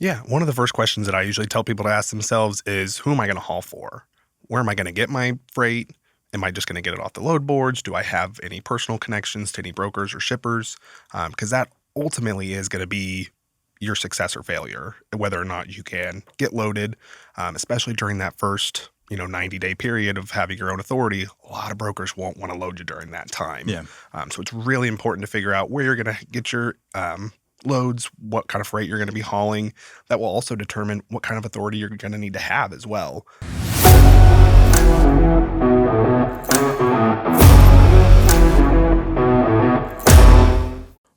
Yeah, one of the first questions that I usually tell people to ask themselves is, who am I going to haul for? Where am I going to get my freight? Am I just going to get it off the load boards? Do I have any personal connections to any brokers or shippers? Because that ultimately is going to be your success or failure, whether or not you can get loaded, especially during that first 90-day period of having your own authority. A lot of brokers won't want to load you during that time. Yeah. So it's really important to figure out where you're going to get your loads, what kind of freight you're going to be hauling. That will also determine what kind of authority you're going to need to have as well.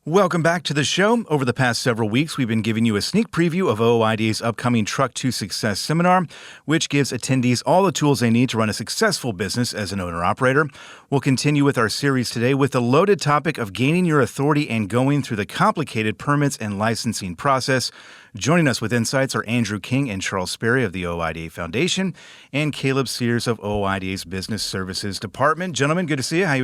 Welcome back to the show. Over the past several weeks, we've been giving you a sneak preview of OOIDA's upcoming Truck to Success seminar, which gives attendees all the tools they need to run a successful business as an owner-operator. We'll continue with our series today with the loaded topic of gaining your authority and going through the complicated permits and licensing process. Joining us with insights are Andrew King and Charles Sperry of the OOIDA Foundation and Caleb Sears of OOIDA's Business Services Department. Gentlemen, good to see you. How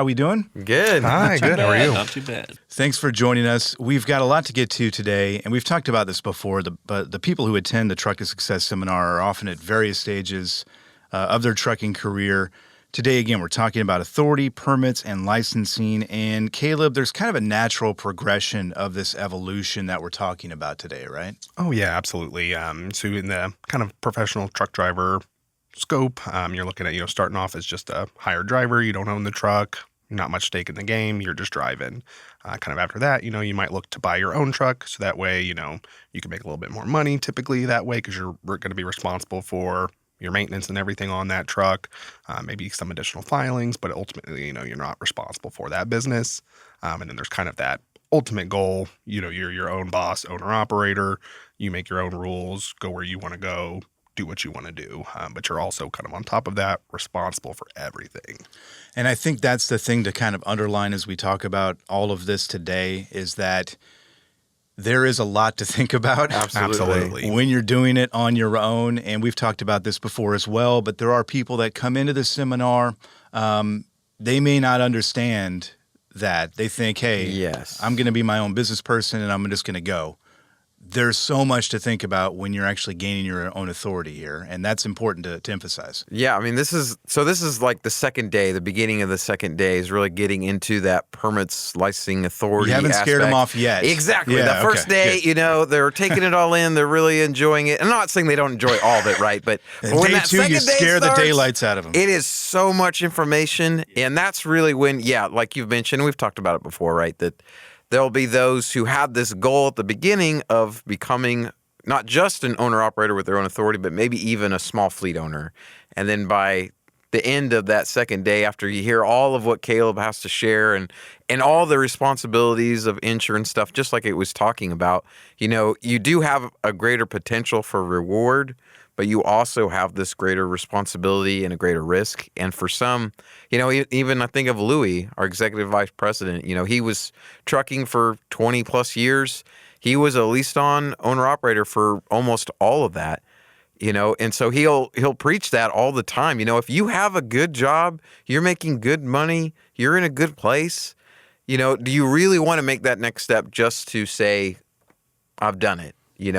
we doing? Good. Hi, good. How are you? Not too bad. Thanks for joining us. We've got a lot to get to today, and we've talked about this before, but the people who attend the Truck to Success seminar are often at various stages of their trucking career. Today, again, we're talking about authority, permits, and licensing. And Caleb, there's kind of a natural progression of this evolution that we're talking about today, right? Oh, yeah, absolutely. So in the kind of professional truck driver scope, you're looking at, starting off as just a hired driver. You don't own the truck, not much stake in the game. You're just driving. Kind of after that, you might look to buy your own truck. So that way, you can make a little bit more money typically that way because you're going to be responsible for your maintenance and everything on that truck, maybe some additional filings, but ultimately, you're not responsible for that business. And then there's kind of that ultimate goal, you're your own boss, owner-operator. You make your own rules, go where you want to go, do what you want to do. But you're also kind of on top of that, responsible for everything. And I think that's the thing to kind of underline as we talk about all of this today is that there is a lot to think about. Absolutely. When you're doing it on your own, and we've talked about this before as well, but there are people that come into the seminar, they may not understand that. They think, hey, Yes. I'm going to be my own business person and I'm just going to go. There's so much to think about when you're actually gaining your own authority here, and that's important to emphasize. Yeah, I mean, this is like the second day, the beginning of the second day is really getting into that permits, licensing authority You haven't aspect. scared them off yet. Exactly. Yeah, The first okay, day, good. they're taking it all in. They're really enjoying it. I'm not saying they don't enjoy all of it, right? But And when day that two, second you day scare the starts, daylights out of them. It is so much information, and that's really when, like you've mentioned, we've talked about it before, right? That there'll be those who had this goal at the beginning of becoming not just an owner-operator with their own authority, but maybe even a small fleet owner. And then by the end of that second day, after you hear all of what Caleb has to share and all the responsibilities of insurance stuff, just like it was talking about, you do have a greater potential for reward, but you also have this greater responsibility and a greater risk. And for some, even I think of Louis, our executive vice president, he was trucking for 20 plus years. He was a leased-on owner-operator for almost all of that, and so he'll preach that all the time. If you have a good job, you're making good money, you're in a good place, do you really want to make that next step just to say, I've done it? You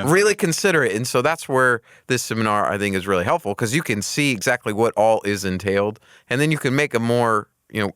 really consider it. And so that's where this seminar, I think, is really helpful because you can see exactly what all is entailed, and then you can make a more,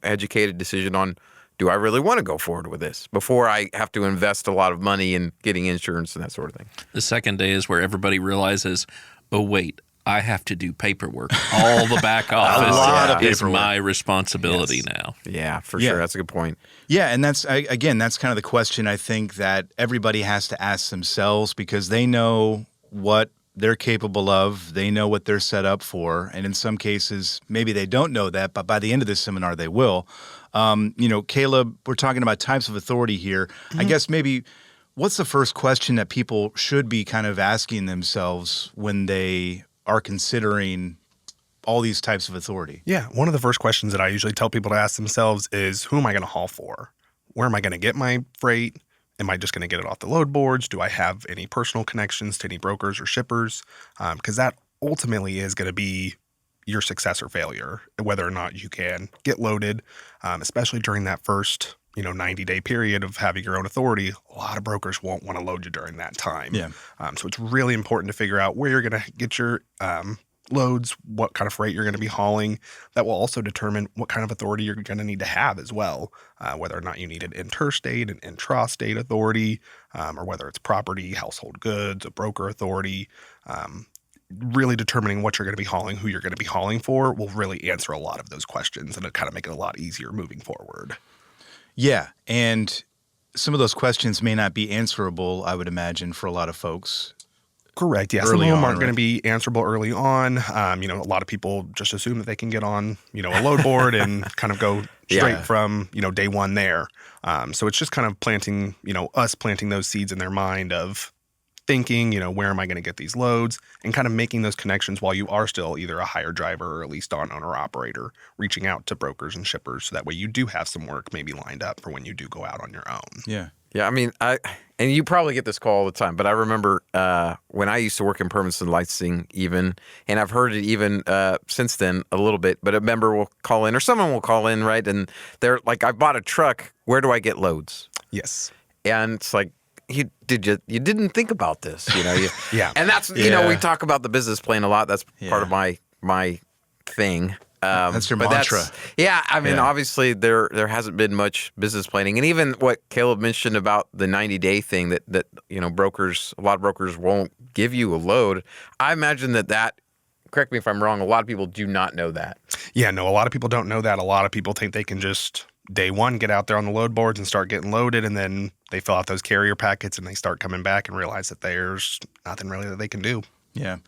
educated decision on, do I really want to go forward with this before I have to invest a lot of money in getting insurance and that sort of thing? The second day is where everybody realizes, oh, wait, I have to do paperwork. All the back office is my responsibility now. Yeah, for sure. That's a good point. Yeah, and that's kind of the question I think that everybody has to ask themselves because they know what they're capable of. They know what they're set up for. And in some cases, maybe they don't know that, but by the end of this seminar, they will. Caleb, we're talking about types of authority here. Mm-hmm. I guess maybe what's the first question that people should be kind of asking themselves when they are considering all these types of authority? Yeah, one of the first questions that I usually tell people to ask themselves is, who am I going to haul for? Where am I going to get my freight? Am I just going to get it off the load boards? Do I have any personal connections to any brokers or shippers? Because that ultimately is going to be your success or failure, whether or not you can get loaded, especially during that first 90-day period of having your own authority, a lot of brokers won't want to load you during that time. Yeah. So it's really important to figure out where you're going to get your loads, what kind of freight you're going to be hauling. That will also determine what kind of authority you're going to need to have as well, whether or not you need an interstate, an intrastate authority, or whether it's property, household goods, a broker authority. Really determining what you're going to be hauling, who you're going to be hauling for, will really answer a lot of those questions, and it kind of make it a lot easier moving forward. Yeah, and some of those questions may not be answerable, I would imagine, for a lot of folks. Correct. Yeah, some of them aren't going to be answerable early on. A lot of people just assume that they can get on, a load board and kind of go straight from, day one there. So it's just kind of planting those seeds in their mind of thinking, where am I going to get these loads, and kind of making those connections while you are still either a hire driver or at least on owner-operator, reaching out to brokers and shippers so that way you do have some work maybe lined up for when you do go out on your own. Yeah. Yeah, I mean, and you probably get this call all the time, but I remember when I used to work in permits and licensing even, and I've heard it even since then a little bit, but a member will call in or someone will call in, right? And they're like, I bought a truck. Where do I get loads? Yes. And it's like, you didn't think about this, Yeah. And that's, we talk about the business plan a lot. That's part of my thing. That's your mantra. Obviously there hasn't been much business planning, and even what Caleb mentioned about the 90-day thing that a lot of brokers won't give you a load. I imagine that. Correct me if I'm wrong. A lot of people do not know that. Yeah, no, a lot of people don't know that. A lot of people think they can just day one get out there on the load boards and start getting loaded, and then they fill out those carrier packets and they start coming back and realize that there's nothing really that they can do. Yeah.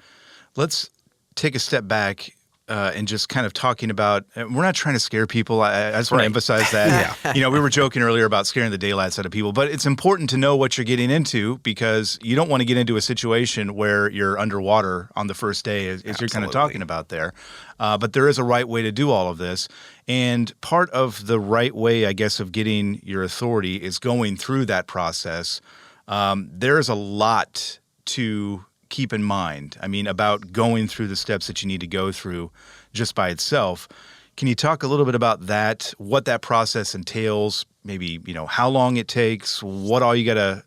Let's take a step back and just kind of talking about, we're not trying to scare people. I just want to emphasize that. We were joking earlier about scaring the daylights out of people, but it's important to know what you're getting into, because you don't want to get into a situation where you're underwater on the first day, as you're kind of talking about there. But there is a right way to do all of this. And part of the right way, I guess, of getting your authority is going through that process. There is a lot to keep in mind, about going through the steps that you need to go through just by itself. Can you talk a little bit about that, what that process entails, maybe, how long it takes, all the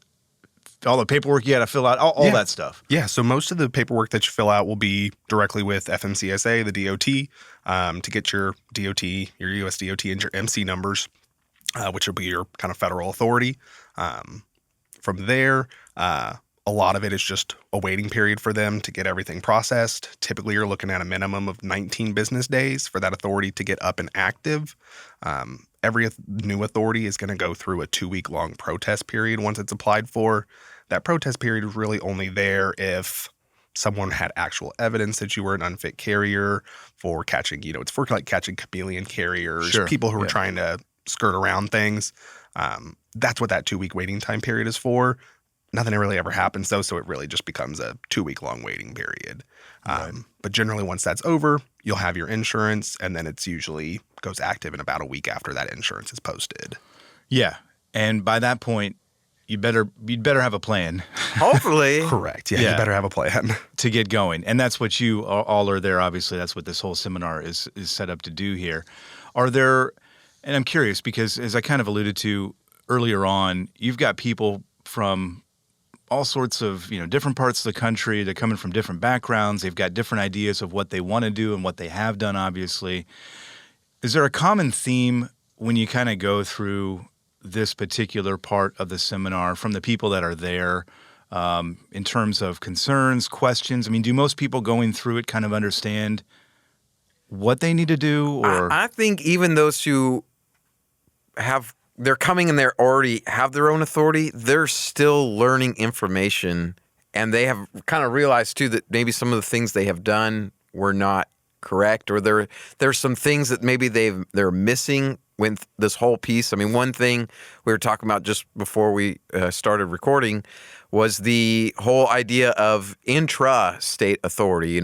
paperwork you got to fill out, all that stuff? Yeah, so most of the paperwork that you fill out will be directly with FMCSA, the DOT, to get your DOT, your US DOT, and your MC numbers, which will be your kind of federal authority. From there, a lot of it is just a waiting period for them to get everything processed. Typically, you're looking at a minimum of 19 business days for that authority to get up and active. Every new authority is going to go through a 2-week-long protest period once it's applied for. That protest period is really only there if someone had actual evidence that you were an unfit carrier for catching, it's for like catching chameleon carriers, people who are trying to skirt around things. That's what that 2-week waiting time period is for. Nothing really ever happens, though, so it really just becomes a 2-week-long waiting period. But generally, once that's over, you'll have your insurance, and then it's usually goes active in about a week after that insurance is posted. Yeah, and by that point, you'd better have a plan. Hopefully. Correct. Yeah, you better have a plan. To get going. And that's what you all are there, obviously. That's what this whole seminar is set up to do here. Are there, and I'm curious, because as I kind of alluded to earlier on, you've got people from all sorts of, different parts of the country. They're coming from different backgrounds. They've got different ideas of what they want to do and what they have done, obviously. Is there a common theme when you kind of go through this particular part of the seminar from the people that are there in terms of concerns, questions? Do most people going through it kind of understand what they need to do? Or I think even those who they're coming and they already have their own authority, they're still learning information, and they have kind of realized too that maybe some of the things they have done were not correct, or there's some things that maybe they're missing with this whole piece. One thing we were talking about just before we started recording was the whole idea of intra-state authority.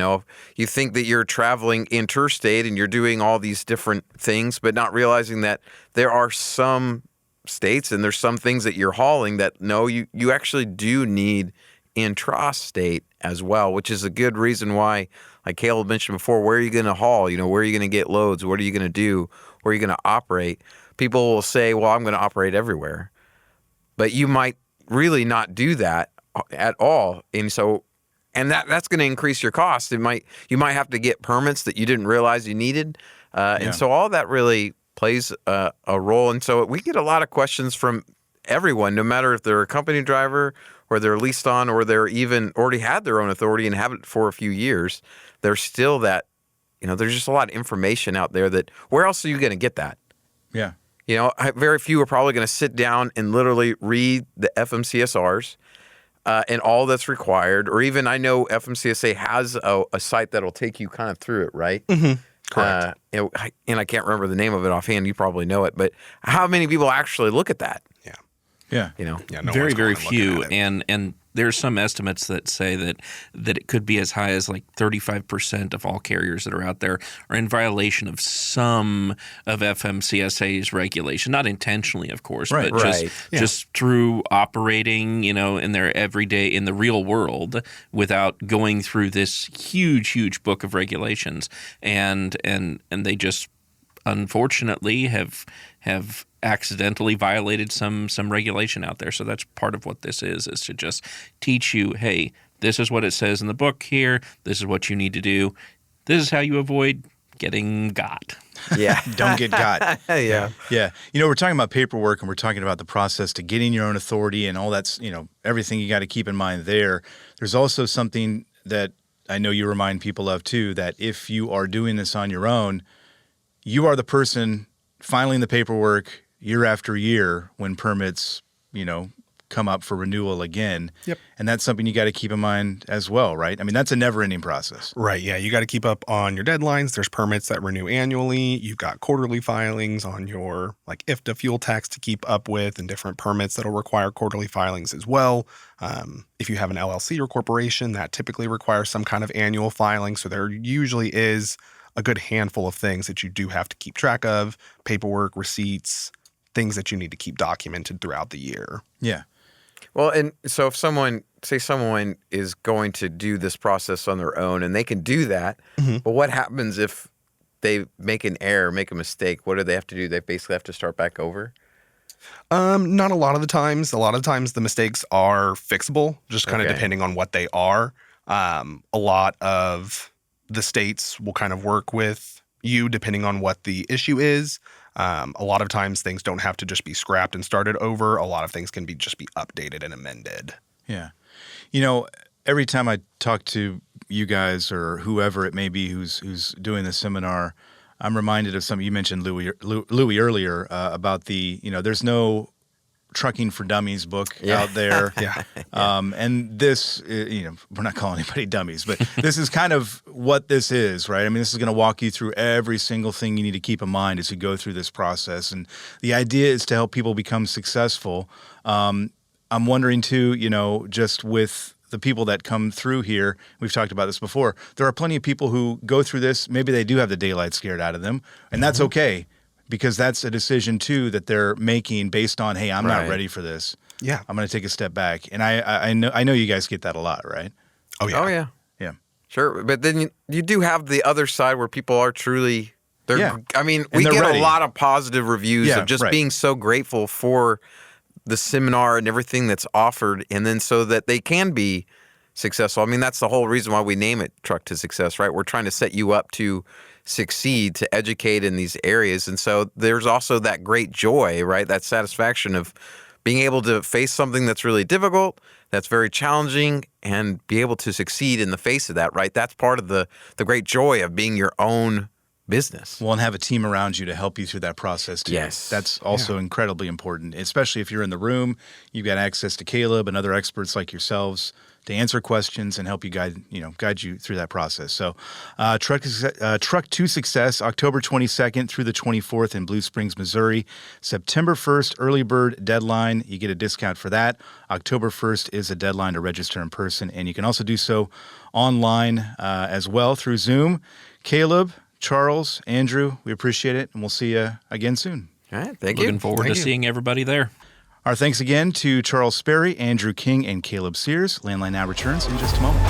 You think that you're traveling interstate and you're doing all these different things, but not realizing that there are some states and there's some things that you're hauling that, no, you actually do need intra-state as well, which is a good reason why, like Caleb mentioned before, where are you going to haul? Where are you going to get loads? What are you going to do? Where are you going to operate? people will say, well, I'm going to operate everywhere. But you might really not do that at all. And that's going to increase your cost. You might have to get permits that you didn't realize you needed. And so all that really plays a role. And so we get a lot of questions from everyone, no matter if they're a company driver or they're leased on or they're even already had their own authority and have it for a few years. There's still that, there's just a lot of information out there that where else are you going to get that? Yeah. Very few are probably going to sit down and literally read the FMCSRs and all that's required. Or even I know FMCSA has a site that'll take you kind of through it, right? Mm-hmm. Correct. And I can't remember the name of it offhand. You probably know it. But how many people actually look at that? Yeah. No very, one's very going and looking few. at it. And there's some estimates that say that it could be as high as like 35% of all carriers that are out there are in violation of some of FMCSA's regulation. Not intentionally, of course, but just through operating, in their everyday, in the real world without going through this huge, huge book of regulations. And they just unfortunately have accidentally violated some regulation out there. So that's part of what this is to just teach you, hey, this is what it says in the book here. This is what you need to do. This is how you avoid getting got. Yeah. Don't get got. Yeah. Yeah. We're talking about paperwork and we're talking about the process to getting your own authority and all that's, everything you got to keep in mind there. There's also something that I know you remind people of too, that if you are doing this on your own, you are the person filing the paperwork year after year when permits, come up for renewal again. Yep. And that's something you got to keep in mind as well, right? I mean, that's a never-ending process. Right, yeah. You got to keep up on your deadlines. There's permits that renew annually. You've got quarterly filings on your IFTA fuel tax to keep up with and different permits that'll require quarterly filings as well. If you have an LLC or corporation, that typically requires some kind of annual filing. So there usually is a good handful of things that you do have to keep track of, paperwork, receipts, things that you need to keep documented throughout the year. Yeah. Well, and so if someone is going to do this process on their own and they can do that, but what happens if they make an error, make a mistake? What do they have to do? They basically have to start back over? Not a lot of the times. A lot of times the mistakes are fixable, just kind of depending on what they are. A lot of the states will kind of work with you depending on what the issue is. A lot of times things don't have to just be scrapped and started over. A lot of things can just be updated and amended. Yeah. Every time I talk to you guys or whoever it may be who's doing the seminar, I'm reminded of something you mentioned, Louis earlier, about there's no Trucking for Dummies book out there. And this, we're not calling anybody dummies, but this is kind of what this is, right? I mean, this is going to walk you through every single thing you need to keep in mind as you go through this process. And the idea is to help people become successful. I'm wondering too, just with the people that come through here, we've talked about this before, there are plenty of people who go through this, maybe they do have the daylight scared out of them, and that's okay. Because that's a decision, too, that they're making based on, hey, I'm not ready for this. Yeah. I'm going to take a step back. And I know you guys get that a lot, right? Oh, yeah. Oh, yeah. Yeah. Sure. But then you do have the other side where people are truly, I mean, we they're get ready. a lot of positive reviews of just right. being so grateful for the seminar and everything that's offered, and then so that they can be successful. I mean, that's the whole reason why we name it Truck to Success, right? We're trying to set you up to succeed, to educate in these areas. And so there's also that great joy, right? That satisfaction of being able to face something that's really difficult, that's very challenging, and be able to succeed in the face of that, right? That's part of the great joy of being your own business. Well, and have a team around you to help you through that process, too. Yes. That's also incredibly important, especially if you're in the room, you've got access to Caleb and other experts like yourselves to answer questions and help you guide you through that process. So Truck to Success, October 22nd through the 24th in Blue Springs, Missouri. September 1st, early bird deadline. You get a discount for that. October 1st is a deadline to register in person, and you can also do so online as well through Zoom. Caleb, Charles, Andrew, we appreciate it, and we'll see you again soon. All right. Thank you. Looking forward to seeing everybody there. Our thanks again to Charles Sperry, Andrew King, and Caleb Sears. Landline now returns in just a moment.